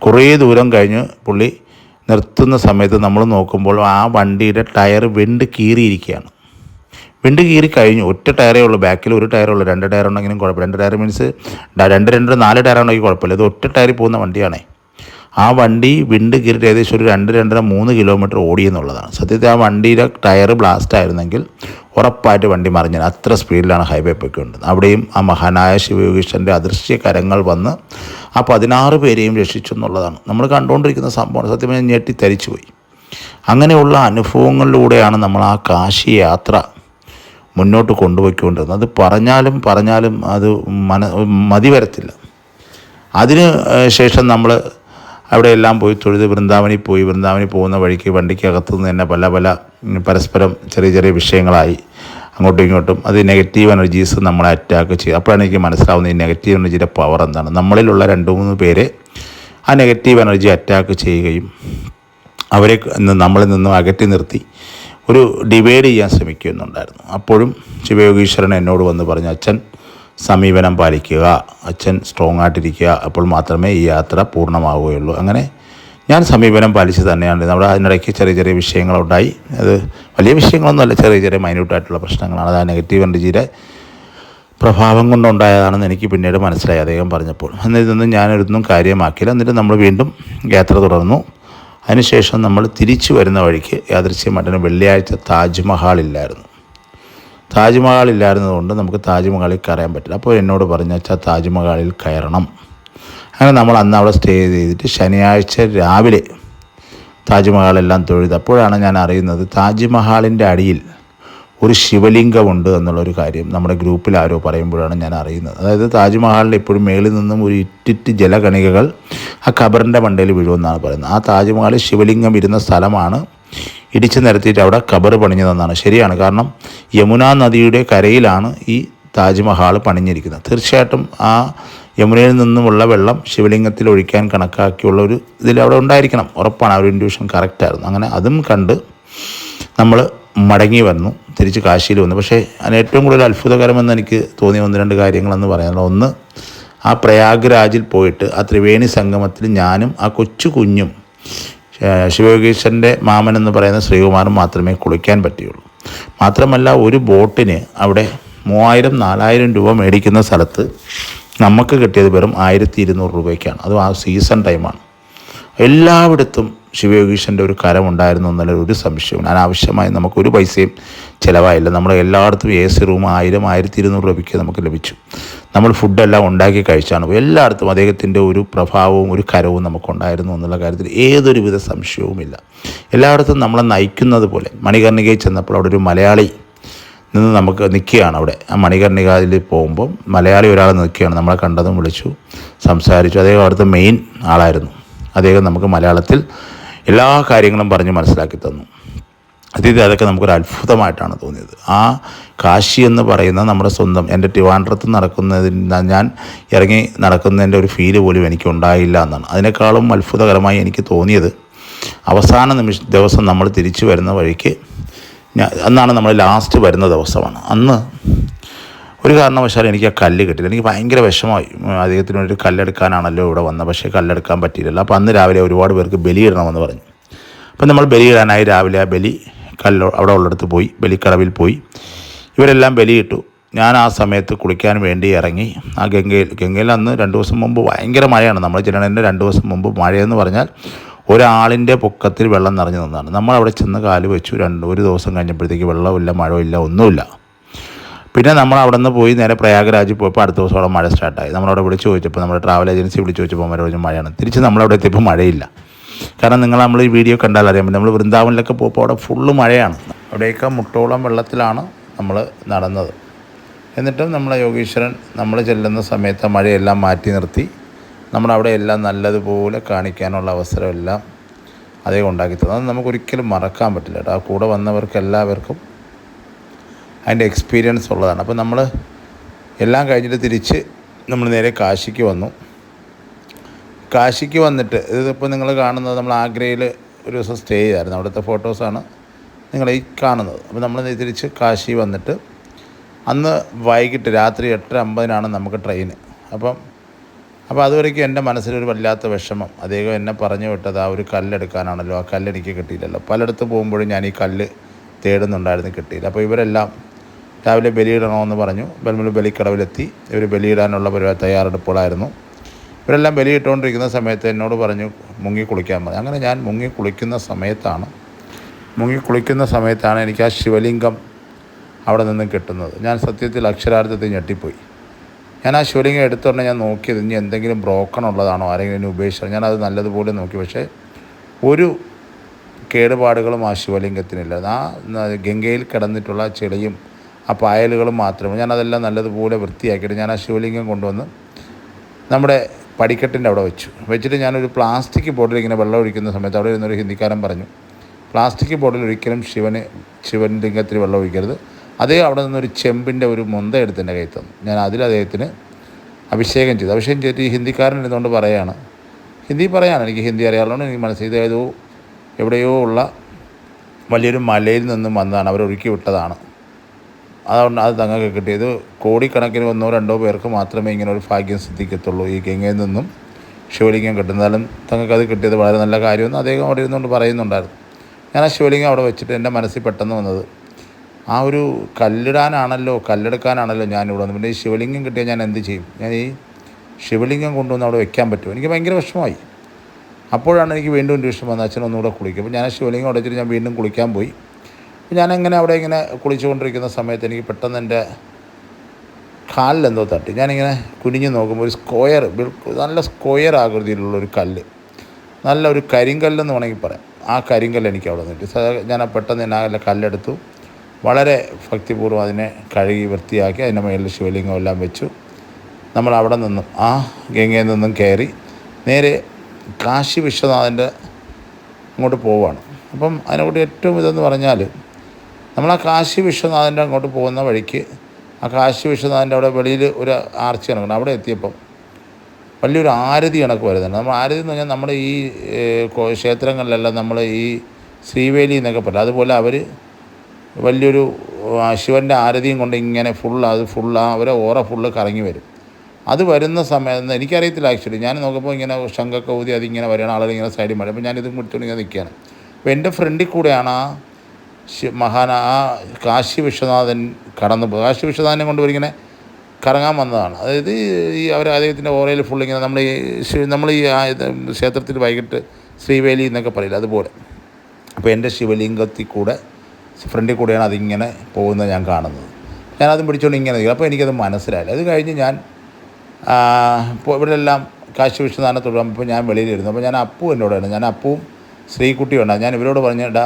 കുറേ ദൂരം കഴിഞ്ഞ് പുള്ളി നിർത്തുന്ന സമയത്ത് നമ്മൾ നോക്കുമ്പോൾ ആ വണ്ടിയുടെ ടയർ വെണ്ട് കീറിയിരിക്കുകയാണ്. വെണ്ട് കീറി കഴിഞ്ഞു. ഒറ്റ ടയറേ ഉള്ളൂ, ബാക്കിൽ ഒരു ടയറേ ഉള്ളൂ. 2 ടയർ ഉണ്ടെങ്കിലും കുഴപ്പമില്ല. 2 ടയർ മീൻസ് 4 ടയർ ഉണ്ടെങ്കിൽ കുഴപ്പമില്ല. ഇത് ഒറ്റ ടയറിൽ പോകുന്ന വണ്ടിയാണേ. ആ വണ്ടി വിണ്ട് കീറിയിട്ട് ഏകദേശം ഒരു 2-2.5-3 കിലോമീറ്റർ ഓടിയെന്നുള്ളതാണ്. സത്യത്തിൽ ആ വണ്ടിയുടെ ടയർ ബ്ലാസ്റ്റ് ആയിരുന്നെങ്കിൽ ഉറപ്പായിട്ട് വണ്ടി മറിഞ്ഞാൽ. അത്ര സ്പീഡിലാണ് ഹൈവേ പോയിക്കൊണ്ടിരുന്നത്. അവിടെയും ആ മഹാനായ ശിവയോഗീശ്വരൻ്റെ അദൃശ്യ കരങ്ങൾ വന്ന് ആ 16 പേരെയും രക്ഷിച്ചു എന്നുള്ളതാണ് നമ്മൾ കണ്ടുകൊണ്ടിരിക്കുന്ന സംഭവം. സത്യം പറഞ്ഞാൽ ഞെട്ടിത്തരിച്ചു പോയി. അങ്ങനെയുള്ള അനുഭവങ്ങളിലൂടെയാണ് നമ്മൾ ആ കാശി യാത്ര മുന്നോട്ട് കൊണ്ടുപോയിക്കൊണ്ടിരുന്നത്. അത് പറഞ്ഞാലും അത് മതി വരത്തില്ല. അതിന് ശേഷം നമ്മൾ അവിടെയെല്ലാം പോയി തൊഴുത് വൃന്ദാവനിൽ പോകുന്ന വഴിക്ക് വണ്ടിക്കകത്തു നിന്ന് തന്നെ പല പരസ്പരം ചെറിയ വിഷയങ്ങളായി അങ്ങോട്ടും ഇങ്ങോട്ടും. അത് നെഗറ്റീവ് എനർജീസ് നമ്മളെ അറ്റാക്ക് ചെയ്യും. അപ്പോഴാണ് എനിക്ക് മനസ്സിലാവുന്നത് ഈ നെഗറ്റീവ് എനർജിയുടെ പവർ എന്താണ്. നമ്മളിലുള്ള 2-3 പേരെ ആ നെഗറ്റീവ് എനർജി അറ്റാക്ക് ചെയ്യുകയും അവരെ നമ്മളിൽ നിന്നും അകറ്റി നിർത്തി ഒരു ഡിവൈഡ് ചെയ്യാൻ ശ്രമിക്കുന്നുണ്ടായിരുന്നു. അപ്പോഴും ശിവയോഗീശ്വരൻ എന്നോട് വന്ന് പറഞ്ഞു, അച്ഛൻ സമീപനം പാലിക്കുക, അച്ഛൻ സ്ട്രോങ് ആയിട്ടിരിക്കുക, അപ്പോൾ മാത്രമേ ഈ യാത്ര പൂർണ്ണമാവുകയുള്ളൂ. അങ്ങനെ ഞാൻ സമീപനം പാലിച്ച് തന്നെയാണ്. നമ്മുടെ അതിനിടയ്ക്ക് ചെറിയ വിഷയങ്ങളുണ്ടായി. അത് വലിയ വിഷയങ്ങളൊന്നുമല്ല, ചെറിയ മൈന്യൂട്ടായിട്ടുള്ള പ്രശ്നങ്ങളാണ്. അത് ആ നെഗറ്റീവ് എനർജിയുടെ പ്രഭാവം കൊണ്ടുണ്ടായതാണെന്ന് എനിക്ക് പിന്നീട് മനസ്സിലായി അദ്ദേഹം പറഞ്ഞപ്പോൾ. എന്നിതൊന്നും ഞാനൊന്നും കാര്യമാക്കിയില്ല. എന്നിട്ട് നമ്മൾ വീണ്ടും യാത്ര തുടർന്നു. അതിനുശേഷം നമ്മൾ തിരിച്ചു വരുന്ന വഴിക്ക് യാദൃശ്യമായിട്ട് വെള്ളിയാഴ്ച താജ്മഹൽ ഇല്ലായിരുന്നതുകൊണ്ട് നമുക്ക് താജ്മഹലിൽ കയറാൻ പറ്റില്ല. അപ്പോൾ എന്നോട് പറഞ്ഞു, അച്ഛാ താജ്മഹലിൽ കയറണം. അങ്ങനെ നമ്മൾ അന്ന് അവിടെ സ്റ്റേ ചെയ്തിട്ട് ശനിയാഴ്ച രാവിലെ താജ്മഹലെല്ലാം തൊഴുത്. അപ്പോഴാണ് ഞാൻ അറിയുന്നത് താജ്മഹലിൻ്റെ അടിയിൽ ഒരു ശിവലിംഗമുണ്ട് എന്നുള്ളൊരു കാര്യം നമ്മുടെ ഗ്രൂപ്പിൽ ആരോ പറയുമ്പോഴാണ് ഞാൻ അറിയുന്നത്. അതായത് താജ്മഹലിൽ എപ്പോഴും മേളിൽ നിന്നും ഒരു ഇറ്റിറ്റ് ജലകണികകൾ ആ ഖബറിൻ്റെ മണ്ടയിൽ വീഴുമെന്നാണ് പറയുന്നത്. ആ താജ്മഹലിൽ ശിവലിംഗം ഇരുന്ന സ്ഥലമാണ് ഇടിച്ചു നിരത്തിയിട്ട് അവിടെ ഖബർ പണിഞ്ഞതെന്നാണ്. ശരിയാണ്. കാരണം യമുന നദിയുടെ കരയിലാണ് ഈ താജ്മഹൽ പണിഞ്ഞിരിക്കുന്നത്. തീർച്ചയായിട്ടും ആ യമുനയിൽ നിന്നുമുള്ള വെള്ളം ശിവലിംഗത്തിൽ ഒഴിക്കാൻ കണക്കാക്കിയുള്ള ഒരു ഇതിലവിടെ ഉണ്ടായിരിക്കണം, ഉറപ്പാണ്. ആ ഒരു ഇൻഡ്യൂഷൻ കറക്റ്റായിരുന്നു. അങ്ങനെ അതും കണ്ട് നമ്മൾ മടങ്ങി വന്നു, തിരിച്ച് കാശിയിൽ വന്നു. പക്ഷേ അതിന് ഏറ്റവും കൂടുതൽ അത്ഭുതകരമെന്ന് എനിക്ക് തോന്നിയ 1-2 കാര്യങ്ങളെന്ന് പറയാനുള്ളത്, ഒന്ന്, ആ പ്രയാഗ്രാജിൽ പോയിട്ട് ആ ത്രിവേണി സംഗമത്തിൽ ഞാനും ആ കുഞ്ഞും ശിവയോഗീശ്വരൻ്റെ മാമൻ എന്ന് പറയുന്ന ശ്രീകുമാറും മാത്രമേ കുളിക്കാൻ പറ്റുകയുള്ളൂ. മാത്രമല്ല ഒരു ബോട്ടിന് അവിടെ 3000-4000 രൂപ മേടിക്കുന്ന സ്ഥലത്ത് നമുക്ക് കിട്ടിയത് വെറും 1200 രൂപയ്ക്കാണ്. അതും ആ സീസൺ ടൈമാണ്. എല്ലായിടത്തും ശിവയോഗീശ്വരൻ്റെ ഒരു കരമുണ്ടായിരുന്നു എന്നുള്ള ഒരു സംശയവും. അനാവശ്യമായി നമുക്കൊരു പൈസയും ചിലവായില്ല. നമ്മൾ എല്ലായിടത്തും AC റൂം 1000-1200 രൂപയ്ക്ക് നമുക്ക് ലഭിച്ചു. നമ്മൾ ഫുഡെല്ലാം ഉണ്ടാക്കി കഴിച്ചാണ്. എല്ലായിടത്തും അദ്ദേഹത്തിൻ്റെ ഒരു പ്രഭാവവും ഒരു കരവും നമുക്കുണ്ടായിരുന്നു എന്നുള്ള കാര്യത്തിൽ ഏതൊരുവിധ സംശയവുമില്ല. എല്ലായിടത്തും നമ്മളെ നയിക്കുന്നത് പോലെ മണികർണികയിൽ ചെന്നപ്പോൾ അവിടെ ഒരു മലയാളി നിന്ന് നമുക്ക് നിൽക്കുകയാണ്. അവിടെ ആ മണികർണികയിൽ പോകുമ്പോൾ മലയാളി ഒരാൾ നിൽക്കുകയാണ്. നമ്മളെ കണ്ടതും വിളിച്ചു, സംസാരിച്ചു. അദ്ദേഹം അവിടുത്തെ മെയിൻ ആളായിരുന്നു. അദ്ദേഹം നമുക്ക് മലയാളത്തിൽ എല്ലാ കാര്യങ്ങളും പറഞ്ഞ് മനസ്സിലാക്കി തന്നു. അതൊക്കെ നമുക്കൊരു അത്ഭുതമായിട്ടാണ് തോന്നിയത്. ആ കാശി എന്ന് പറയുന്ന നമ്മുടെ സ്വന്തം, എൻ്റെ ട്രിവാൻഡ്രത്ത് ഞാൻ ഇറങ്ങി നടക്കുന്നതിൻ്റെ ഒരു ഫീല് പോലും എനിക്കുണ്ടായില്ല എന്നാണ്. അതിനേക്കാളും അത്ഭുതകരമായി എനിക്ക് തോന്നിയത് അവസാന ദിവസം നമ്മൾ തിരിച്ചു വരുന്ന വഴിക്ക് അന്നാണ് നമ്മൾ ലാസ്റ്റ് വരുന്ന ദിവസമാണ്. അന്ന് ഒരു കാരണവശാലും എനിക്ക് ആ കല്ല് കിട്ടില്ല. എനിക്ക് ഭയങ്കര വിഷമമായി. അദ്ദേഹത്തിന് വേണ്ടി കല്ലെടുക്കാനാണല്ലോ ഇവിടെ വന്നത്, പക്ഷേ കല്ലെടുക്കാൻ പറ്റിയില്ലല്ലോ. അപ്പോൾ അന്ന് രാവിലെ ഒരുപാട് പേർക്ക് ബലിയിടണമെന്ന് പറഞ്ഞു. അപ്പം നമ്മൾ ബലിയിടാനായി രാവിലെ ആ അവിടെ ഉള്ളിടത്ത് പോയി, ബലിക്കടവിൽ പോയി ഇവരെല്ലാം ബലിയിട്ടു. ഞാൻ ആ സമയത്ത് കുളിക്കാൻ വേണ്ടി ഇറങ്ങി. ആ ഗംഗയിൽ അന്ന് 2 ദിവസം മുമ്പ് ഭയങ്കര മഴയാണ്. നമ്മൾ ജനനൻ്റെ 2 ദിവസം മുമ്പ് മഴയെന്ന് പറഞ്ഞാൽ ഒരാളിൻ്റെ പൊക്കത്തിൽ വെള്ളം നിറഞ്ഞു നിന്നാണ്. നമ്മളവിടെ ചെന്ന് കാല് വെച്ചു. ഒരു ദിവസം കഴിഞ്ഞപ്പോഴത്തേക്ക് വെള്ളമില്ല, മഴയില്ല, ഒന്നുമില്ല. പിന്നെ നമ്മൾ അവിടെ നിന്ന് പോയി നേരെ പ്രയാഗ്രാജിൽ പോയപ്പോൾ അടുത്ത ദിവസം അവിടെ മഴ സ്റ്റാർട്ടായി. നമ്മളവിടെ വിളിച്ച് ചോദിച്ചപ്പോൾ, നമ്മുടെ ട്രാവൽ ഏജൻസി വിളിച്ച് ചോദിച്ചപ്പോൾ അവർ മഴയാണ്. തിരിച്ച് നമ്മളവിടെ എത്തിയപ്പോൾ മഴയില്ല. കാരണം നമ്മൾ ഈ വീഡിയോ കണ്ടാൽ അറിയാൻ പറ്റും. നമ്മൾ വൃന്ദാവനിലൊക്കെ പോയപ്പോൾ അവിടെ ഫുള്ള് മഴയാണ്. അവിടെയൊക്കെ മുട്ടോളം വെള്ളത്തിലാണ് നമ്മൾ നടന്നത്. എന്നിട്ടും നമ്മളെ യോഗീശ്വരൻ നമ്മൾ ചെല്ലുന്ന സമയത്ത് മഴയെല്ലാം മാറ്റി നിർത്തി നമ്മളവിടെ എല്ലാം നല്ലതുപോലെ കാണിക്കാനുള്ള അവസരമെല്ലാം അദ്ദേഹം ഉണ്ടാക്കി തന്നു. അത് നമുക്കൊരിക്കലും മറക്കാൻ പറ്റില്ല കേട്ടോ. ആ കൂടെ വന്നവർക്ക് എല്ലാവർക്കും അതിൻ്റെ എക്സ്പീരിയൻസ് ഉള്ളതാണ്. അപ്പോൾ നമ്മൾ എല്ലാം കഴിഞ്ഞിട്ട് തിരിച്ച് നമ്മൾ നേരെ കാശിക്ക് വന്നു. കാശിക്ക് വന്നിട്ട് ഇതിപ്പോൾ നിങ്ങൾ കാണുന്നത് നമ്മൾ ആഗ്രയിൽ ഒരു ദിവസം സ്റ്റേ ചെയ്തായിരുന്നു. അവിടുത്തെ ഫോട്ടോസാണ് നിങ്ങൾ ഈ കാണുന്നത്. അപ്പോൾ നമ്മൾ തിരിച്ച് കാശി വന്നിട്ട് അന്ന് വൈകിട്ട് രാത്രി 8:50 നമുക്ക് ട്രെയിന്. അപ്പോൾ അതുവരേക്കും എൻ്റെ മനസ്സിലൊരു വല്ലാത്ത വിഷമം. അദ്ദേഹം എന്നെ പറഞ്ഞു വിട്ടത് ആ ഒരു കല്ലെടുക്കാനാണല്ലോ. ആ കല്ലെനിക്ക് കിട്ടിയില്ലല്ലോ. പലയിടത്ത് പോകുമ്പോഴും ഞാൻ ഈ കല്ല് തേടുന്നുണ്ടായിരുന്നു, കിട്ടിയില്ല. അപ്പോൾ ഇവരെല്ലാം രാവിലെ ബലിയിടണമെന്ന് പറഞ്ഞു. ബലിക്കടവിലെത്തി. ഇവർ ബലിയിടാനുള്ള തയ്യാറെടുപ്പുകളായിരുന്നു. ഇവരെല്ലാം ബലിയിട്ടുകൊണ്ടിരിക്കുന്ന സമയത്ത് എന്നോട് പറഞ്ഞു മുങ്ങി കുളിക്കാൻ പറഞ്ഞു. അങ്ങനെ ഞാൻ മുങ്ങി കുളിക്കുന്ന സമയത്താണ് എനിക്ക് ആ ശിവലിംഗം അവിടെ നിന്നും കിട്ടുന്നത്. ഞാൻ സത്യത്തിൽ അക്ഷരാർത്ഥത്തിൽ ഞെട്ടിപ്പോയി. ഞാൻ ആ ശിവലിംഗം എടുത്തുകൊണ്ട് ഞാൻ നോക്കിയത് ഇനി എന്തെങ്കിലും ബ്രോക്കൺ ഉള്ളതാണോ, ആരെങ്കിലും എന്നെ ഉപേക്ഷിച്ചോ. ഞാനത് നല്ലതുപോലെ നോക്കി. പക്ഷേ ഒരു കേടുപാടുകളും ആ ശിവലിംഗത്തിനില്ല. ആ ഗംഗയിൽ കിടന്നിട്ടുള്ള ചെളിയും ആ പായലുകളും മാത്രമേ. ഞാനതെല്ലാം നല്ലതുപോലെ വൃത്തിയാക്കിയിട്ട് ഞാൻ ആ ശിവലിംഗം കൊണ്ടുവന്ന് നമ്മുടെ പടിക്കെട്ടിൻ്റെ അവിടെ വെച്ചിട്ട് ഞാനൊരു പ്ലാസ്റ്റിക് ബോട്ടിൽ ഇങ്ങനെ വെള്ളം ഒഴിക്കുന്ന സമയത്ത് അവിടെ ഇരുന്നൊരു ഹിന്ദിക്കാരൻ പറഞ്ഞു, പ്ലാസ്റ്റിക് ബോട്ടിൽ ഒരിക്കലും ശിവലിംഗത്തിന് വെള്ളം ഒഴിക്കരുത്. അവിടെ നിന്നൊരു ചെമ്പിൻ്റെ ഒരു മുന്ത എടുത്ത് എൻ്റെ കയ്യിൽ തന്നു. ഞാൻ അദ്ദേഹത്തിന് അഭിഷേകം ചെയ്തു. ഈ ഹിന്ദിക്കാരൻ ഇരുന്നുകൊണ്ട് ഹിന്ദി പറയാണ്. എനിക്ക് ഹിന്ദി അറിയാവുന്നതുകൊണ്ട് എനിക്ക് മനസ്സിലായത് എവിടെയോ ഉള്ള വലിയൊരു മലയിൽ നിന്നും വന്നതാണ്, അവരൊഴുക്കി വിട്ടതാണ്. അതുകൊണ്ട് അത് തങ്ങൾക്ക് കിട്ടിയത്. കോടിക്കണക്കിന് 1-2 പേർക്ക് മാത്രമേ ഇങ്ങനെ ഒരു ഭാഗ്യം സിദ്ധിക്കത്തുള്ളൂ, ഈ ഗംഗയിൽ നിന്നും ശിവലിംഗം കിട്ടുന്നാലും തങ്ങൾക്കത് കിട്ടിയത് വളരെ നല്ല കാര്യമെന്ന് അദ്ദേഹം അവിടെ ഇരുന്നുകൊണ്ട് പറയുന്നുണ്ടായിരുന്നു. ഞാൻ ആ ശിവലിംഗം അവിടെ വെച്ചിട്ട് എൻ്റെ മനസ്സിൽ പെട്ടെന്ന് വന്നത് ആ ഒരു കല്ലെടുക്കാനാണല്ലോ ഞാനിവിടെ വന്നത്. പിന്നെ ഈ ശിവലിംഗം കിട്ടിയാൽ ഞാൻ എന്ത് ചെയ്യും? ഞാൻ ഈ ശിവലിംഗം കൊണ്ടുവന്ന് അവിടെ വെക്കാൻ പറ്റുമോ? എനിക്ക് ഭയങ്കര വിഷമമായി. അപ്പോഴാണ് എനിക്ക് വീണ്ടും ഒരു വിഷമം വന്നത്, അച്ഛനൊന്നുകൂടെ കുളിക്കും. അപ്പോൾ ഞാൻ ആ ശിവലിംഗം ഉടച്ചിട്ട് ഞാൻ വീണ്ടും കുളിക്കാൻ പോയി. ഞാനങ്ങനെ അവിടെ ഇങ്ങനെ കുളിച്ചുകൊണ്ടിരിക്കുന്ന സമയത്ത് എനിക്ക് പെട്ടെന്ന് എൻ്റെ കാലിലെന്തോ തട്ടി. ഞാനിങ്ങനെ കുനിഞ്ഞ് നോക്കുമ്പോൾ ഒരു നല്ല സ്ക്വയർ ആകൃതിയിലുള്ളൊരു കല്ല്, നല്ല ഒരു കരിങ്കല്ലെന്ന് വേണമെങ്കിൽ പറയാം. ആ കരിങ്കല്ല് എനിക്ക് അവിടെ നിന്നിട്ട് ഞാൻ പെട്ടെന്ന് തന്നെ ആ കല്ലെടുത്തു. വളരെ ഭക്തിപൂർവ്വം അതിനെ കഴുകി വൃത്തിയാക്കി അതിൻ്റെ മേളിൽ ശിവലിംഗം എല്ലാം വെച്ചു. നമ്മൾ അവിടെ നിന്നും ആ ഗംഗയിൽ നിന്നും കയറി നേരെ കാശി വിശ്വനാഥൻ്റെ അങ്ങോട്ട് പോവുകയാണ്. അപ്പം അതിനെക്കൂടി ഏറ്റവും ഇതെന്ന് പറഞ്ഞാൽ നമ്മൾ ആ കാശി വിശ്വനാഥൻ്റെ അങ്ങോട്ട് പോകുന്ന വഴിക്ക് ആ കാശി വിശ്വനാഥൻ്റെ അവിടെ വെളിയിൽ ഒരു ആർച്ച് കണക്കുണ്ട്. അവിടെ എത്തിയപ്പം വലിയൊരു ആരതി കണക്ക് വരുന്നുണ്ട്. നമ്മൾ ആരതി എന്ന് പറഞ്ഞാൽ നമ്മുടെ ഈ ക്ഷേത്രങ്ങളിലെല്ലാം നമ്മൾ ഈ ശ്രീവേലി എന്നൊക്കെ പറയും, അതുപോലെ അവർ വലിയൊരു ശിവൻ്റെ ആരതിയും കൊണ്ട് ഇങ്ങനെ അവരെ ഓറ ഫുള്ള് കറങ്ങി വരും. അത് വരുന്ന സമയത്ത് എനിക്കറിയത്തില്ല ആക്ച്വലി. ഞാൻ നോക്കുമ്പോൾ ഇങ്ങനെ ശംഖൊക്കെ ഊതി അതിങ്ങനെ വരികയാണ്, ആളുകളിങ്ങനെ സൈഡിൽ മഴ. അപ്പോൾ ഞാനിതും കൊടുത്തുകൊണ്ട് ഇങ്ങനെ നിൽക്കുകയാണ്. അപ്പോൾ എൻ്റെ ഫ്രണ്ടിൽ കൂടെയാണ് ആ കാശി വിശ്വനാഥൻ കടന്നു പോകും. കാശി വിശ്വനാഥനെ കൊണ്ട് ഇങ്ങനെ കറങ്ങാൻ വന്നതാണ്. അതായത് ഈ അദ്ദേഹത്തിൻ്റെ ഓറയിൽ ഫുള്ളിങ്ങനെ നമ്മൾ ഈ ക്ഷേത്രത്തിൽ വൈകിട്ട് ശ്രീവേലി എന്നൊക്കെ പറയില്ല, അതുപോലെ. അപ്പോൾ എൻ്റെ ശിവലിംഗത്തിൽ കൂടെ ഫ്രണ്ടിൽ കൂടെയാണ് അതിങ്ങനെ പോകുന്നത് ഞാൻ കാണുന്നത്. ഞാനതും പിടിച്ചുകൊണ്ട് ഇങ്ങനെ നിൽക്കുക. അപ്പോൾ എനിക്കത് മനസ്സിലായില്ല. അത് കഴിഞ്ഞ് ഞാൻ ഇവിടെല്ലാം കാശി വിശ്വനാഥനെ തുടരുമ്പോൾ ഞാൻ വെളിയിലിരുന്നു. അപ്പോൾ ഞാൻ എന്നോടാണ്, ഞാൻ അപ്പുവും ശ്രീകുട്ടിയും ഉണ്ടാകും. ഞാൻ ഇവരോട് പറഞ്ഞിട്ടാ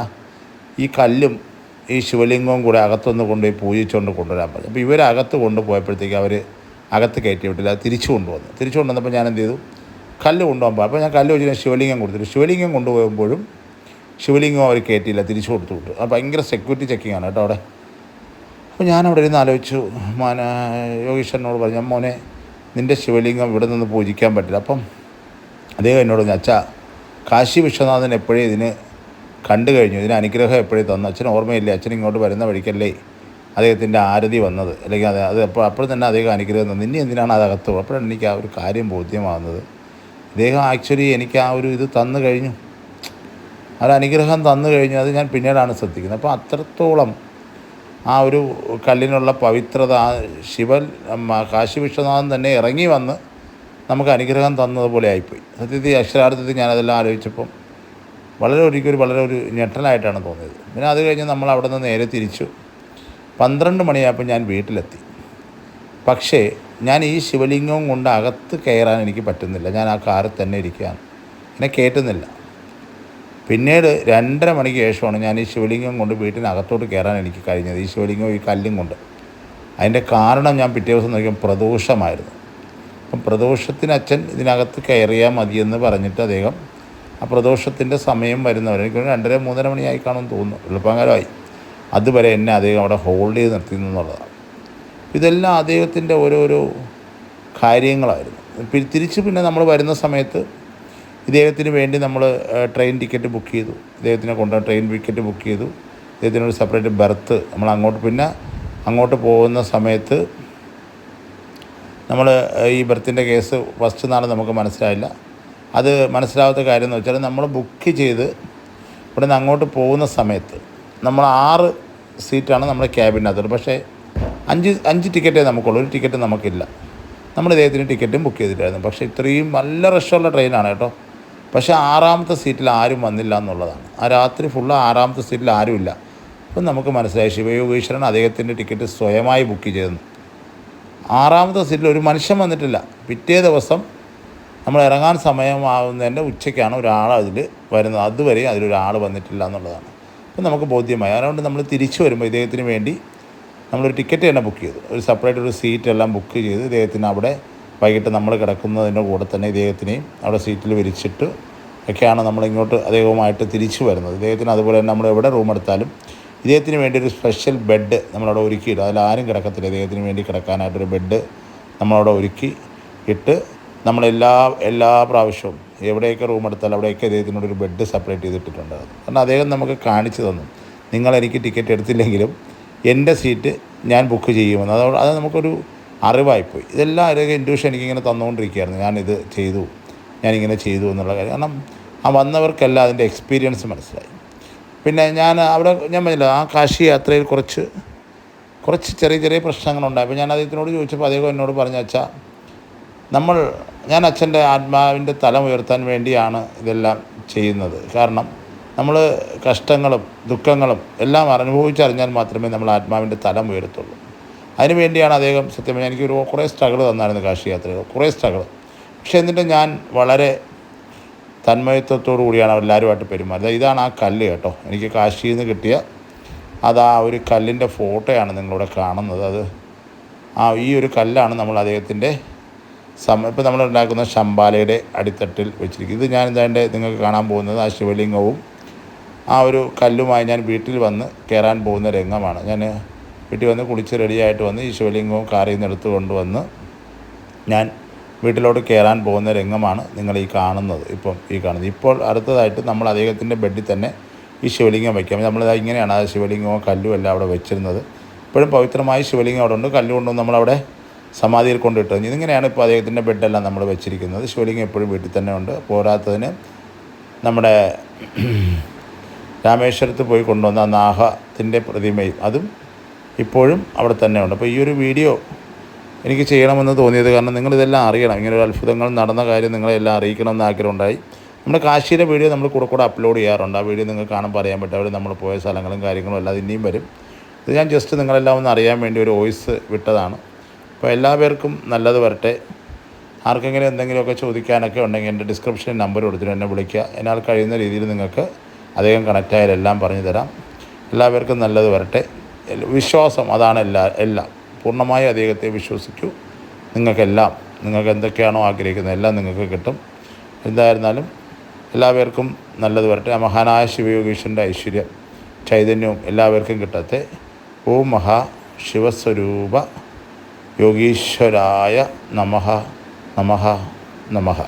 ഈ കല്ലും ഈ ശിവലിംഗവും കൂടെ അകത്തൊന്ന് കൊണ്ടുപോയി പൂജിച്ചുകൊണ്ട് കൊണ്ടുവരാൻ പറഞ്ഞു. അപ്പോൾ ഇവരകത്ത് കൊണ്ടുപോയപ്പോഴത്തേക്ക് അവർ അകത്ത് കയറ്റി വിട്ടില്ല, തിരിച്ചു കൊണ്ടുവന്നപ്പോൾ ഞാൻ എന്ത് ചെയ്തു, കല്ല് കൊണ്ടുപോകാൻ. അപ്പോൾ ഞാൻ കല്ല് വെച്ച് ശിവലിംഗം കൊടുത്തിട്ട് ശിവലിംഗം കൊണ്ടുപോകുമ്പോഴും ശിവലിംഗം അവർ കയറ്റിയില്ല, തിരിച്ചു കൊടുത്തു വിട്ടു. അത് ഭയങ്കര സെക്യൂരിറ്റി ചെക്കിങ്ങാണ് കേട്ടോ അവിടെ. അപ്പോൾ ഞാനവിടെ ഇരുന്ന് ആലോചിച്ചു. യോഗീശ്വരനോട് പറഞ്ഞു, മോനെ നിൻ്റെ ശിവലിംഗം ഇവിടെ നിന്ന് പൂജിക്കാൻ പറ്റില്ല. അപ്പം അദ്ദേഹം എന്നോട് പറഞ്ഞു, അച്ഛാ കാശി വിശ്വനാഥൻ എപ്പോഴേ ഇതിന് കണ്ടു കഴിഞ്ഞു, ഇതിന് അനുഗ്രഹം എപ്പോഴേ തന്നു, അച്ഛന് ഓർമ്മയില്ലേ? അച്ഛൻ ഇങ്ങോട്ട് വരുന്ന വഴിക്കല്ലേ അദ്ദേഹത്തിൻ്റെ ആരതി വന്നത്, അല്ലെങ്കിൽ അത് അപ്പോൾ തന്നെ അദ്ദേഹം അനുഗ്രഹം തന്നു, ഇനി എന്തിനാണ് അതകത്ത്? അപ്പോഴാണ് എനിക്ക് ആ ഒരു കാര്യം ബോധ്യമാകുന്നത്. അദ്ദേഹം ആക്ച്വലി എനിക്ക് ആ ഒരു ഇത് തന്നു കഴിഞ്ഞു, ആ ഒരു അനുഗ്രഹം തന്നു കഴിഞ്ഞു. അത് ഞാൻ പിന്നീടാണ് ശ്രദ്ധിക്കുന്നത്. അപ്പോൾ അത്രത്തോളം ആ ഒരു കല്ലിനുള്ള പവിത്രത കാശി വിശ്വനാഥൻ തന്നെ ഇറങ്ങി വന്ന് നമുക്ക് അനുഗ്രഹം തന്നതുപോലെ ആയിപ്പോയി. സത്യത്തിൽ അക്ഷരാർത്ഥത്തിൽ ഞാനതെല്ലാം ആലോചിച്ചപ്പം വളരെ ഒരു ഞെട്ടലായിട്ടാണ് തോന്നിയത്. പിന്നെ അത് കഴിഞ്ഞ് നമ്മൾ അവിടെ നിന്ന് നേരെ തിരിച്ചു 12 മണിയായപ്പോൾ ഞാൻ വീട്ടിലെത്തി. പക്ഷേ ഞാൻ ഈ ശിവലിംഗവും കൊണ്ട് അകത്ത് കയറാൻ എനിക്ക് പറ്റുന്നില്ല. ഞാൻ ആ കാറിൽ തന്നെ ഇരിക്കുകയാണ്, എന്നെ കയറ്റുന്നില്ല. പിന്നീട് 2:30 മണിക്ക് ശേഷമാണ് ഞാൻ ഈ ശിവലിംഗം കൊണ്ട് വീട്ടിനകത്തോട്ട് കയറാൻ എനിക്ക് കഴിഞ്ഞത്, ഈ ശിവലിംഗവും ഈ കല്ലും കൊണ്ട്. അതിൻ്റെ കാരണം ഞാൻ പിറ്റേ ദിവസം നോക്കിയപ്പോൾ പ്രദോഷമായിരുന്നു. അപ്പം പ്രദോഷത്തിന് അച്ഛൻ ഇതിനകത്ത് കയറിയാൽ മതിയെന്ന് പറഞ്ഞിട്ട് അദ്ദേഹം ആ പ്രദോഷത്തിൻ്റെ സമയം വരുന്നവരെ എനിക്ക് 2:30-3:30 മണിയായി കാണുമെന്ന് തോന്നുന്നു, എളുപ്പകാലമായി. അതുവരെ എന്നെ അദ്ദേഹം അവിടെ ഹോൾഡ് ചെയ്ത് നിർത്തിയെന്നുള്ളതാണ്. ഇതെല്ലാം അദ്ദേഹത്തിൻ്റെ ഓരോരോ കാര്യങ്ങളായിരുന്നു. പിന്നെ നമ്മൾ വരുന്ന സമയത്ത് ഇദ്ദേഹത്തിന് വേണ്ടി നമ്മൾ ട്രെയിൻ ടിക്കറ്റ് ബുക്ക് ചെയ്തു, ഇദ്ദേഹത്തിനെ കൊണ്ടുപോകാൻ ട്രെയിൻ ടിക്കറ്റ് ബുക്ക് ചെയ്തു. ഇദ്ദേഹത്തിനൊരു സെപ്പറേറ്റ് ബെർത്ത് നമ്മൾ അങ്ങോട്ട് പോകുന്ന സമയത്ത് നമ്മൾ ഈ ബെർത്തിൻ്റെ കേസ് ഫസ്റ്റ് നാൾ നമുക്ക് മനസ്സിലായില്ല. അത് മനസ്സിലാവാത്ത കാര്യം എന്ന് വെച്ചാൽ നമ്മൾ ബുക്ക് ചെയ്ത് ഇവിടെ നിന്ന് അങ്ങോട്ട് പോകുന്ന സമയത്ത് നമ്മൾ 6 സീറ്റാണ് നമ്മുടെ ക്യാബിനകത്തുള്ളത്. പക്ഷേ 5 ടിക്കറ്റേ നമുക്കുള്ളൂ, ഒരു ടിക്കറ്റ് നമുക്കില്ല. നമ്മൾ ഇദ്ദേഹത്തിന് ടിക്കറ്റും ബുക്ക് ചെയ്തിട്ടായിരുന്നു. പക്ഷേ ഇത്രയും നല്ല റഷുള്ള ട്രെയിനാണ് കേട്ടോ. പക്ഷേ 6ാമത്തെ സീറ്റിൽ ആരും വന്നില്ല എന്നുള്ളതാണ്. ആ രാത്രി ഫുള്ള് 6ാമത്തെ സീറ്റിൽ ആരുമില്ല. അപ്പം നമുക്ക് മനസ്സിലായി ശിവയോഗീശ്വരൻ അദ്ദേഹത്തിൻ്റെ ടിക്കറ്റ് സ്വയമായി ബുക്ക് ചെയ്തെന്ന്. 6ാമത്തെ സീറ്റിൽ ഒരു മനുഷ്യൻ വന്നിട്ടില്ല. പിറ്റേ ദിവസം നമ്മൾ ഇറങ്ങാൻ സമയമാവുന്നതിൻ്റെ ഉച്ചയ്ക്കാണ് ഒരാൾ അതിൽ വരുന്നത്. അതുവരെ അതിലൊരാൾ വന്നിട്ടില്ല എന്നുള്ളതാണ്. അപ്പം നമുക്ക് ബോധ്യമായി. അതുകൊണ്ട് നമ്മൾ തിരിച്ചു വരുമ്പോൾ ഇദ്ദേഹത്തിന് വേണ്ടി നമ്മളൊരു ടിക്കറ്റ് തന്നെ ബുക്ക് ചെയ്തു. ഒരു സെപ്പറേറ്റ് ഒരു സീറ്റെല്ലാം ബുക്ക് ചെയ്ത് ഇദ്ദേഹത്തിന് അവിടെ വൈകിട്ട് നമ്മൾ കിടക്കുന്നതിൻ്റെ കൂടെ തന്നെ ഇദ്ദേഹത്തിനെയും അവിടെ സീറ്റിൽ വിരിച്ചിട്ട് ഒക്കെയാണ് നമ്മളിങ്ങോട്ട് അദ്ദേഹവുമായിട്ട് തിരിച്ചു വരുന്നത്. ഇദ്ദേഹത്തിന് അതുപോലെ തന്നെ നമ്മൾ എവിടെ റൂം എടുത്താലും ഇദ്ദേഹത്തിന് വേണ്ടി ഒരു സ്പെഷ്യൽ ബെഡ് നമ്മളവിടെ ഒരുക്കിയിടും. അതിലാരും കിടക്കത്തില്ല. ഇദ്ദേഹത്തിന് വേണ്ടി കിടക്കാനായിട്ടൊരു ബെഡ് നമ്മളവിടെ ഒരുക്കി ഇട്ട് എല്ലാ പ്രാവശ്യവും എവിടെയൊക്കെ റൂം എടുത്താലും അവിടെയൊക്കെ ഇദ്ദേഹത്തിനോടൊരു ബെഡ് സെപ്പറേറ്റ് ചെയ്തിട്ടിട്ടുണ്ട്. കാരണം അദ്ദേഹം നമുക്ക് കാണിച്ചു തന്നു, നിങ്ങളെനിക്ക് ടിക്കറ്റ് എടുത്തില്ലെങ്കിലും എൻ്റെ സീറ്റ് ഞാൻ ബുക്ക് ചെയ്യുമെന്ന്. അത് നമുക്കൊരു അറിവായിപ്പോയി. ഇതെല്ലാം അതിലേക്ക് ഇൻഡ്യൂഷൻ എനിക്കിങ്ങനെ തന്നുകൊണ്ടിരിക്കുകയായിരുന്നു. ഞാനിങ്ങനെ ചെയ്തു എന്നുള്ള കാര്യം. കാരണം ആ വന്നവർക്കെല്ലാം അതിൻ്റെ എക്സ്പീരിയൻസ് മനസ്സിലായി. പിന്നെ ഞാൻ പറഞ്ഞില്ല, ആ കാശി യാത്രയിൽ കുറച്ച് ചെറിയ പ്രശ്നങ്ങളുണ്ടായി. അപ്പോൾ ഞാൻ അദ്ദേഹത്തിനോട് ചോദിച്ചപ്പോൾ അദ്ദേഹം എന്നോട് പറഞ്ഞു, അച്ഛാ, ഞാൻ അച്ഛൻ്റെ ആത്മാവിൻ്റെ തലം ഉയർത്താൻ വേണ്ടിയാണ് ഇതെല്ലാം ചെയ്യുന്നത്. കാരണം നമ്മൾ കഷ്ടങ്ങളും ദുഃഖങ്ങളും എല്ലാം അനുഭവിച്ചറിഞ്ഞാൽ മാത്രമേ നമ്മൾ ആത്മാവിൻ്റെ തലം ഉയരത്തുള്ളൂ. അതിന് വേണ്ടിയാണ് അദ്ദേഹം സത്യം എനിക്ക് കുറേ സ്ട്രഗിൾ തന്നായിരുന്നു കാശി യാത്രയിൽ, കുറേ സ്ട്രഗിൾ. പക്ഷേ എന്നിട്ട് ഞാൻ വളരെ തന്മയത്വത്തോടു കൂടിയാണ് എല്ലാവരുമായിട്ട് പെരുമാറുന്നത്. ഇതാണ് ആ കല്ല് കേട്ടോ, എനിക്ക് കാശിയിൽ നിന്ന് കിട്ടിയ ആ ഒരു കല്ലിൻ്റെ ഫോട്ടോയാണ് നിങ്ങളിവിടെ കാണുന്നത്. ഈ ഒരു കല്ലാണ് നമ്മൾ അദ്ദേഹത്തിൻ്റെ ഇപ്പോൾ നമ്മളുണ്ടാക്കുന്ന ശംബാലയുടെ അടിത്തട്ടിൽ വെച്ചിരിക്കും. ഇത് ഞാൻ നിങ്ങൾക്ക് കാണാൻ പോകുന്നത് ആ ശിവലിംഗവും ആ ഒരു കല്ലുമായി ഞാൻ വീട്ടിൽ വന്ന് കയറാൻ പോകുന്ന രംഗമാണ്. ഞാൻ വീട്ടിൽ വന്ന് കുളിച്ച് റെഡിയായിട്ട് വന്ന് ഈ ശിവലിംഗവും കാറിൽ നിന്ന് എടുത്ത് കൊണ്ടുവന്ന് ഞാൻ വീട്ടിലോട്ട് കയറാൻ പോകുന്ന രംഗമാണ് നിങ്ങൾ ഈ കാണുന്നത്. ഇപ്പോൾ അടുത്തതായിട്ട് നമ്മൾ അദ്ദേഹത്തിൻ്റെ ബെഡിൽ തന്നെ ഈ ശിവലിംഗം വയ്ക്കാം. നമ്മളിത് ഇങ്ങനെയാണ് ആ ശിവലിംഗവും കല്ലും എല്ലാം അവിടെ വെച്ചിരുന്നത്. ഇപ്പോഴും പവിത്രമായ ശിവലിംഗം അവിടെ ഉണ്ട്. കല്ലുകൊണ്ടും നമ്മളവിടെ സമാധിയിൽ കൊണ്ടിട്ടത്. ഇതിങ്ങനെയാണ് ഇപ്പോൾ അദ്ദേഹത്തിൻ്റെ ബെഡെല്ലാം നമ്മൾ വെച്ചിരിക്കുന്നത്. ശിവലിംഗം എപ്പോഴും വീട്ടിൽ തന്നെ ഉണ്ട്. പോരാത്തതിന് നമ്മുടെ രാമേശ്വരത്ത് പോയി കൊണ്ടുവന്ന നാഗത്തിൻ്റെ പ്രതിമയും അതും ഇപ്പോഴും അവിടെ തന്നെ ഉണ്ട്. അപ്പോൾ ഈ ഒരു വീഡിയോ എനിക്ക് ചെയ്യണമെന്ന് തോന്നിയത് കാരണം നിങ്ങളിതെല്ലാം അറിയണം. ഇങ്ങനൊരു അത്ഭുതങ്ങൾ നടന്ന കാര്യം നിങ്ങളെല്ലാം അറിയിക്കണമെന്ന് ആഗ്രഹമുണ്ടായി. നമ്മുടെ കാശിയുടെ വീഡിയോ നമ്മൾ കൂടെ അപ്ലോഡ് ചെയ്യാറുണ്ട്. ആ വീഡിയോ നിങ്ങൾക്ക് കാണുമ്പോൾ അറിയാൻ പറ്റും. അവർ നമ്മൾ പോയ സ്ഥലങ്ങളും കാര്യങ്ങളും എല്ലാം ഇനിയും വരും. ഇത് ഞാൻ ജസ്റ്റ് നിങ്ങളെല്ലാം ഒന്ന് അറിയാൻ വേണ്ടി ഒരു വോയിസ് വിട്ടതാണ്. അപ്പോൾ എല്ലാ പേർക്കും നല്ലത് വരട്ടെ. ആർക്കെങ്കിലും എന്തെങ്കിലുമൊക്കെ ചോദിക്കാനൊക്കെ ഉണ്ടെങ്കിൽ എൻ്റെ ഡിസ്ക്രിപ്ഷനിൽ നമ്പർ കൊടുത്തിട്ട് എന്നെ വിളിക്കുക. എന്നാൽ കഴിയുന്ന രീതിയിൽ നിങ്ങൾക്ക് അദ്ദേഹം കണക്റ്റായാലെല്ലാം പറഞ്ഞു തരാം. എല്ലാവർക്കും നല്ലത് വരട്ടെ. വിശ്വാസം അതാണ് എല്ലാം. പൂർണ്ണമായി അദ്ദേഹത്തെ വിശ്വസിക്കൂ. നിങ്ങൾക്ക് എന്തൊക്കെയാണോ ആഗ്രഹിക്കുന്നത് എല്ലാം നിങ്ങൾക്ക് കിട്ടും. എന്തായിരുന്നാലും എല്ലാവർക്കും നല്ലത് വരട്ടെ. ആ മഹാനായ ശിവയോഗീശ്വരൻ്റെ ഐശ്വര്യം ചൈതന്യവും എല്ലാവർക്കും കിട്ടട്ടെ. ഓം മഹാ ശിവസ്വരൂപ യോഗീശ്വരായ നമഃ നമഃ നമഃ.